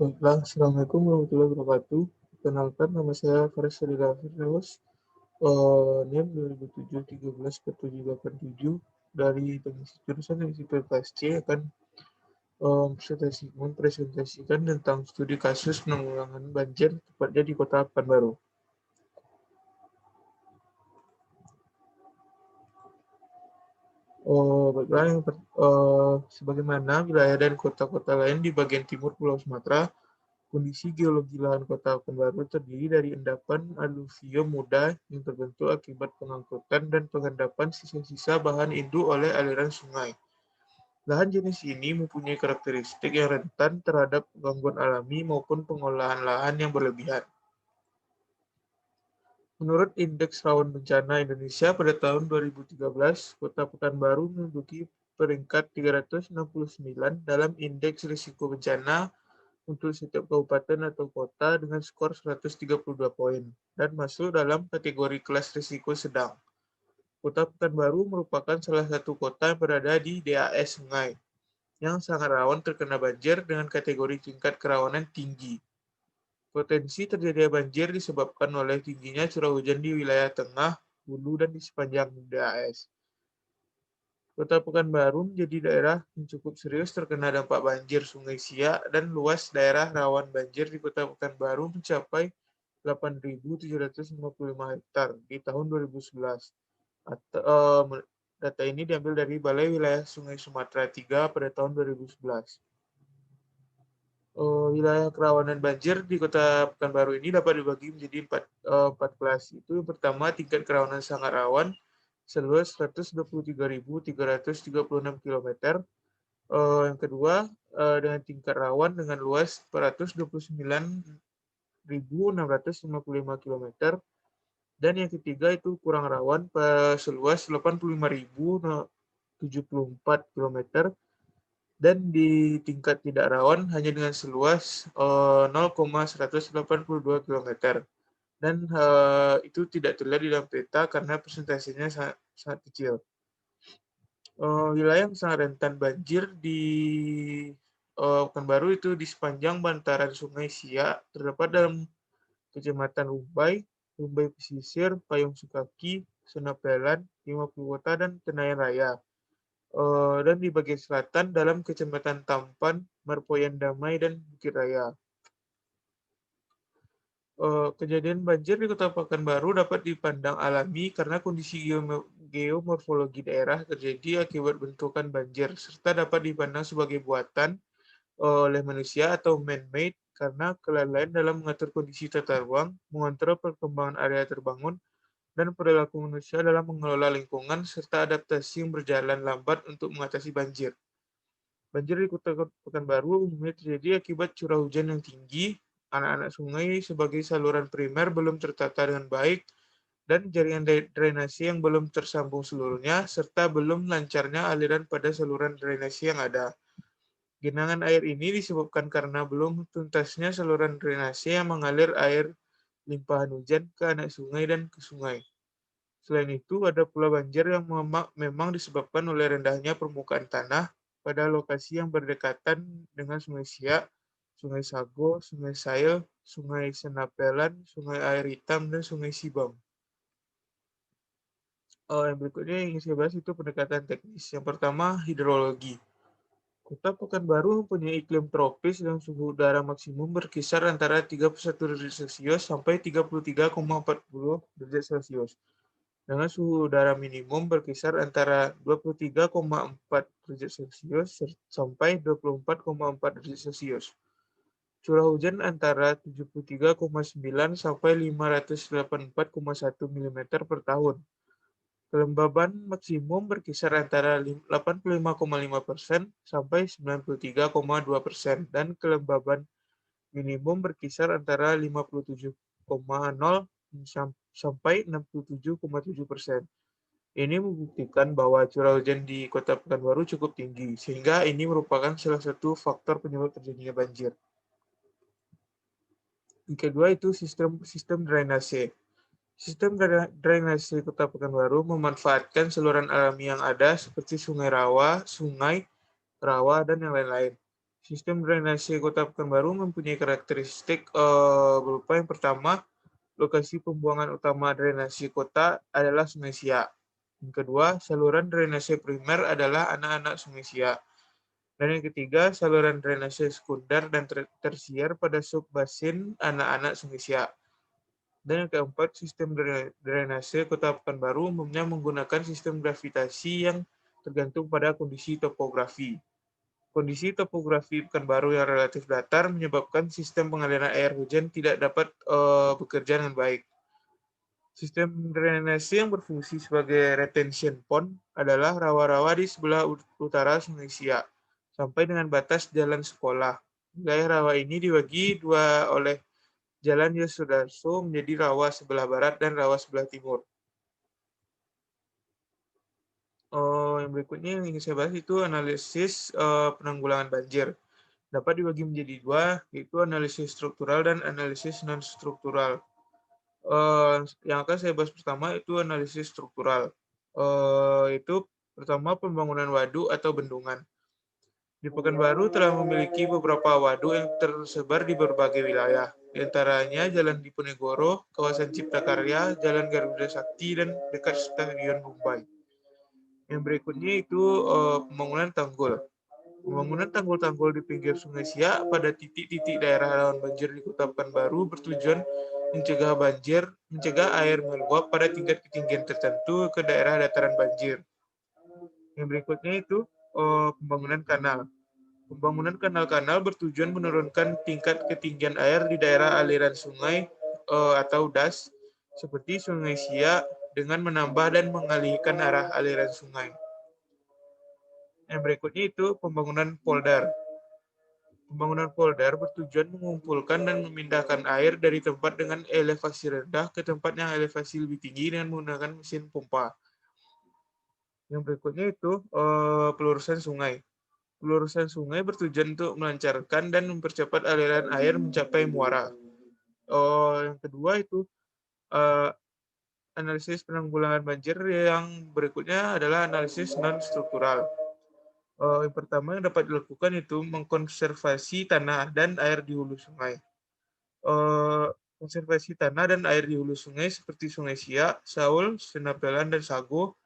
Baiklah, Assalamualaikum warahmatullahi wabarakatuh. Perkenalkan, nama saya Faris Sadila Firdaus, NIM 2007-13-4787 dari jurusan Teknik Sipil C akan mempresentasikan tentang studi kasus penanggulangan banjir, tepatnya di Kota Pekanbaru. Baiklah, sebagaimana wilayah dan kota-kota lain di bagian timur Pulau Sumatera, kondisi geologi lahan Kota Pekanbaru terdiri dari endapan aluvium muda yang terbentuk akibat pengangkutan dan pengendapan sisa-sisa bahan induk oleh aliran sungai. Lahan jenis ini mempunyai karakteristik yang rentan terhadap gangguan alami maupun pengolahan lahan yang berlebihan. Menurut Indeks Rawan Bencana Indonesia pada tahun 2013, Kota Pekanbaru menduduki peringkat 369 dalam Indeks Risiko Bencana untuk setiap kabupaten atau kota dengan skor 132 poin dan masuk dalam kategori kelas risiko sedang. Kota Pekanbaru merupakan salah satu kota yang berada di DAS Sungai yang sangat rawan terkena banjir dengan kategori tingkat kerawanan tinggi. Potensi terjadinya banjir disebabkan oleh tingginya curah hujan di wilayah tengah, hulu, dan di sepanjang DAS. Kota Pekanbaru menjadi daerah yang cukup serius terkena dampak banjir Sungai Siak dan luas daerah rawan banjir di Kota Pekanbaru mencapai 8.755 hektar di tahun 2011. Data ini diambil dari Balai Wilayah Sungai Sumatera III pada tahun 2011. Wilayah kerawanan banjir di Kota Pekanbaru ini dapat dibagi menjadi empat kelas. Itu yang pertama, tingkat kerawanan sangat rawan seluas 123.336 km. Yang kedua, dengan tingkat rawan dengan luas 429.655 km. Dan yang ketiga itu kurang rawan seluas 85.074 km. Dan di tingkat tidak rawan hanya dengan seluas 0,182 km. Dan itu tidak terlihat di dalam peta karena persentasenya sangat kecil. Wilayah yang sangat rentan banjir di Pekanbaru itu di sepanjang bantaran Sungai Siak terdapat dalam Kecamatan Rumbai, Rumbai Pesisir, Payung Sukaki, Senapelan, 50 Kota, dan Tenayan Raya. Dan di bagian selatan dalam Kecamatan Tampan, Marpoyan Damai, dan Bukit Raya. Kejadian banjir di Kota Pekanbaru dapat dipandang alami karena kondisi geomorfologi daerah terjadi akibat bentukan banjir, serta dapat dipandang sebagai buatan oleh manusia atau man-made karena kelalaian dalam mengatur kondisi tata ruang, mengontrol perkembangan area terbangun, dan perilaku manusia dalam mengelola lingkungan, serta adaptasi yang berjalan lambat untuk mengatasi banjir. Banjir di Kota Pekanbaru umumnya terjadi akibat curah hujan yang tinggi, anak-anak sungai sebagai saluran primer belum tertata dengan baik, dan jaringan drainase yang belum tersambung seluruhnya, serta belum lancarnya aliran pada saluran drainase yang ada. Genangan air ini disebabkan karena belum tuntasnya saluran drainase yang mengalir air limpahan hujan ke anak sungai dan ke sungai. Selain itu, ada pula banjir yang memang disebabkan oleh rendahnya permukaan tanah pada lokasi yang berdekatan dengan Sungai Siak, Sungai Sago, Sungai Sail, Sungai Senapelan, Sungai Air Hitam, dan Sungai Sibam. Yang berikutnya yang ingin saya bahas itu pendekatan teknis. Yang pertama, hidrologi. Kota Pekanbaru mempunyai iklim tropis dengan suhu udara maksimum berkisar antara 31 derajat Celcius sampai 33,40 derajat Celcius. Dengan suhu udara minimum berkisar antara 23,4 derajat Celcius sampai 24,4 derajat Celcius. Curah hujan antara 73,9 sampai 584,1 mm per tahun. Kelembaban maksimum berkisar antara 85,5% sampai 93,2% dan kelembaban minimum berkisar antara 57,0 sampai 67,7%. Ini membuktikan bahwa curah hujan di Kota Pekanbaru cukup tinggi, sehingga ini merupakan salah satu faktor penyebab terjadinya banjir. Yang kedua itu sistem drainase. Sistem drainase Kota Pekanbaru memanfaatkan saluran alami yang ada seperti sungai rawa, dan yang lain-lain. Sistem drainase Kota Pekanbaru mempunyai karakteristik berupa yang pertama, lokasi pembuangan utama drainase kota adalah Sungai Siak. Yang kedua, saluran drainase primer adalah anak-anak Sungai Siak. Dan yang ketiga, saluran drainase sekunder dan tersier pada subbasin anak-anak Sungai Siak. Dan yang keempat, sistem drainase Kota Pekanbaru umumnya menggunakan sistem gravitasi yang tergantung pada kondisi topografi. Kondisi topografi Pekanbaru yang relatif datar menyebabkan sistem pengaliran air hujan tidak dapat bekerja dengan baik. Sistem drainase yang berfungsi sebagai retention pond adalah rawa-rawa di sebelah utara Sungai Siak sampai dengan batas jalan sekolah. Wilayah rawa ini dibagi dua oleh Jalan Yosudarso menjadi rawa sebelah barat dan rawa sebelah timur. Yang berikutnya yang ingin saya bahas itu analisis penanggulangan banjir. Dapat dibagi menjadi dua, yaitu analisis struktural dan analisis non-struktural. Yang akan saya bahas pertama itu analisis struktural. Itu pertama pembangunan waduk atau bendungan. Di Pekanbaru telah memiliki beberapa waduk yang tersebar di berbagai wilayah. Di antaranya Jalan Diponegoro, kawasan Cipta Karya, Jalan Garuda Sakti, dan dekat Stadion Mumbai. Yang berikutnya itu pembangunan tanggul. Pembangunan tanggul-tanggul di pinggir Sungai Siak pada titik-titik daerah rawan banjir di Kota Pekanbaru bertujuan mencegah air meluap pada tingkat ketinggian tertentu ke daerah dataran banjir. Yang berikutnya itu pembangunan kanal. Pembangunan kanal-kanal bertujuan menurunkan tingkat ketinggian air di daerah aliran sungai atau das, seperti Sungai Siak, dengan menambah dan mengalihkan arah aliran sungai. Yang berikutnya itu pembangunan poldar. Pembangunan poldar bertujuan mengumpulkan dan memindahkan air dari tempat dengan elevasi rendah ke tempat yang elevasi lebih tinggi dengan menggunakan mesin pompa. Yang berikutnya itu pelurusan sungai. Pelurusan sungai bertujuan untuk melancarkan dan mempercepat aliran air mencapai muara. Yang kedua itu analisis penanggulangan banjir. Yang berikutnya adalah analisis non-struktural. Yang pertama yang dapat dilakukan itu mengkonservasi tanah dan air di hulu sungai. Konservasi tanah dan air di hulu sungai seperti Sungai Siak, Saul, Senapelan, dan Sago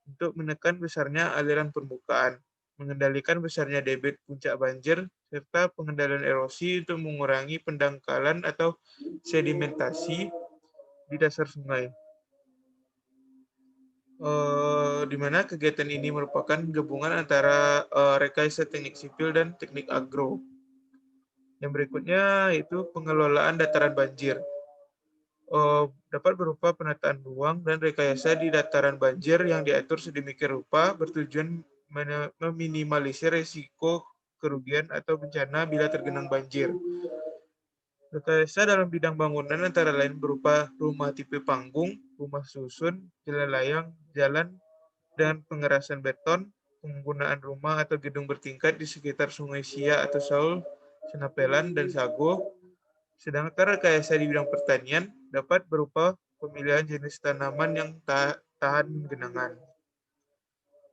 untuk menekan besarnya aliran permukaan, mengendalikan besarnya debit puncak banjir, serta pengendalian erosi untuk mengurangi pendangkalan atau sedimentasi di dasar sungai. Di mana kegiatan ini merupakan gabungan antara rekayasa teknik sipil dan teknik agro. Yang berikutnya yaitu pengelolaan dataran banjir. Dapat berupa penataan ruang dan rekayasa di dataran banjir yang diatur sedemikian rupa bertujuan meminimalisir risiko kerugian atau bencana bila tergenang banjir. Rekayasa dalam bidang bangunan antara lain berupa rumah tipe panggung, rumah susun, jalan layang, jalan dengan pengerasan beton, penggunaan rumah atau gedung bertingkat di sekitar Sungai Siak atau Saul, Senapelan, dan Sago. Sedangkan rekayasa di bidang pertanian dapat berupa pemilihan jenis tanaman yang tahan genangan.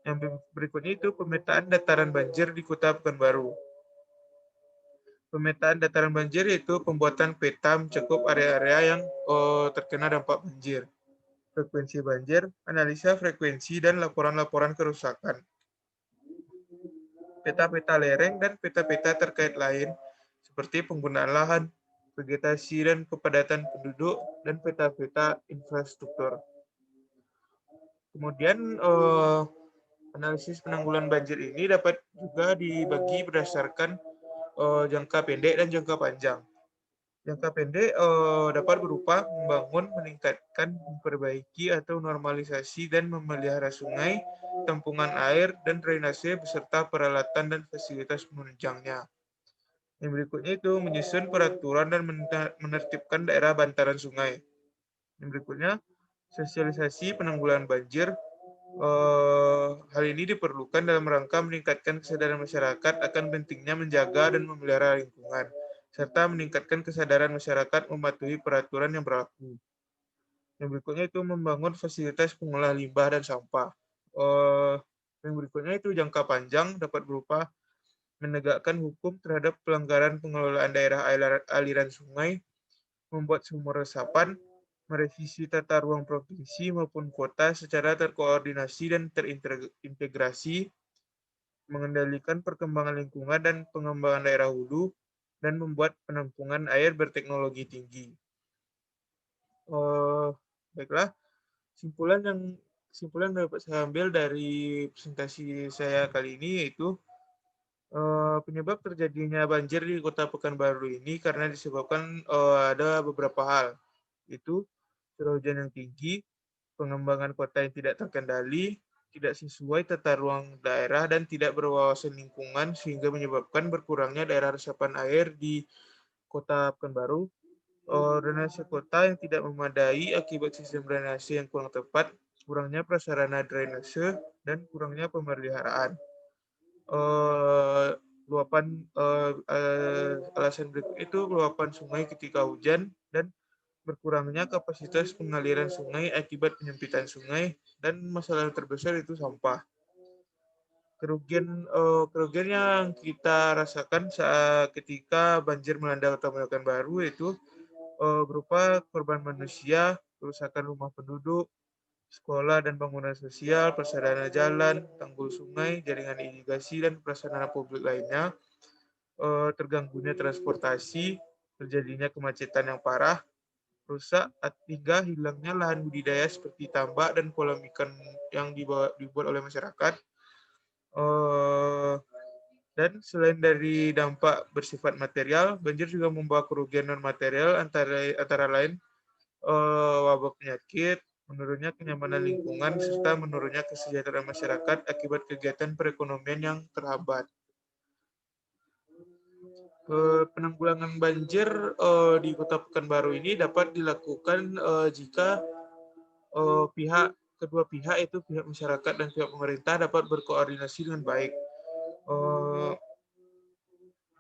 Yang berikutnya itu pemetaan dataran banjir di Kota Pekanbaru. Pemetaan dataran banjir yaitu pembuatan peta mencakup area-area yang terkena dampak banjir. Frekuensi banjir, analisa frekuensi, dan laporan-laporan kerusakan. Peta-peta lereng dan peta-peta terkait lain, seperti penggunaan lahan, vegetasi dan kepadatan penduduk, dan peta-peta infrastruktur. Kemudian analisis penanggulangan banjir ini dapat juga dibagi berdasarkan jangka pendek dan jangka panjang. Jangka pendek dapat berupa membangun, meningkatkan, memperbaiki atau normalisasi dan memelihara sungai, tampungan air, dan drainase beserta peralatan dan fasilitas penunjangnya. Yang berikutnya itu menyusun peraturan dan menertibkan daerah bantaran sungai. Yang berikutnya, sosialisasi penanggulangan banjir. Hal ini diperlukan dalam rangka meningkatkan kesadaran masyarakat akan pentingnya menjaga dan memelihara lingkungan, serta meningkatkan kesadaran masyarakat mematuhi peraturan yang berlaku. Yang berikutnya itu membangun fasilitas pengolah limbah dan sampah. Yang berikutnya itu jangka panjang dapat berupa menegakkan hukum terhadap pelanggaran pengelolaan daerah aliran sungai, membuat sumur resapan, merevisi tata ruang provinsi maupun kota secara terkoordinasi dan terintegrasi, mengendalikan perkembangan lingkungan dan pengembangan daerah hulu, dan membuat penampungan air berteknologi tinggi. Baiklah, kesimpulan dapat saya ambil dari presentasi saya kali ini yaitu penyebab terjadinya banjir di Kota Pekanbaru ini karena disebabkan ada beberapa hal, yaitu curah hujan yang tinggi, pengembangan kota yang tidak terkendali, tidak sesuai tata ruang daerah, dan tidak berwawasan lingkungan sehingga menyebabkan berkurangnya daerah resapan air di Kota Pekanbaru, drainase kota yang tidak memadai akibat sistem drainase yang kurang tepat, kurangnya prasarana drainase, dan kurangnya pemeliharaan. Luapan alasan berikut itu luapan sungai ketika hujan dan berkurangnya kapasitas pengaliran sungai akibat penyempitan sungai, dan masalah terbesar itu sampah. Kerugian yang kita rasakan saat ketika banjir melanda Kota Pekanbaru itu berupa korban manusia, kerusakan rumah penduduk, sekolah dan bangunan sosial, prasarana jalan, tanggul sungai, jaringan irigasi, dan prasarana publik lainnya, terganggunya transportasi, terjadinya kemacetan yang parah, rusak, hingga hilangnya lahan budidaya seperti tambak dan kolam ikan yang dibuat oleh masyarakat. Dan selain dari dampak bersifat material, banjir juga membawa kerugian non material antara lain wabah penyakit, menurunnya kenyamanan lingkungan, serta menurunnya kesejahteraan masyarakat akibat kegiatan perekonomian yang terhambat. Penanggulangan banjir di Kota Pekanbaru ini dapat dilakukan jika kedua pihak itu pihak masyarakat dan pihak pemerintah dapat berkoordinasi dengan baik.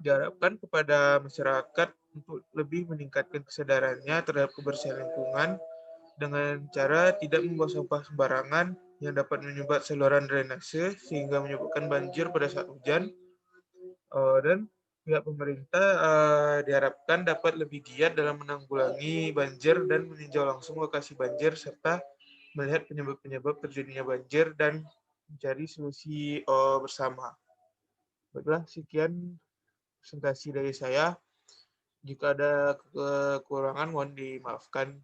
Diharapkan kepada masyarakat untuk lebih meningkatkan kesadarannya terhadap kebersihan lingkungan dengan cara tidak membuang sampah sembarangan yang dapat menyumbat saluran drainase sehingga menyebabkan banjir pada saat hujan. Dan pihak pemerintah diharapkan dapat lebih giat dalam menanggulangi banjir dan meninjau langsung lokasi banjir serta melihat penyebab-penyebab terjadinya banjir dan mencari solusi bersama. Baiklah, sekian presentasi dari saya. Jika ada kekurangan mohon dimaafkan.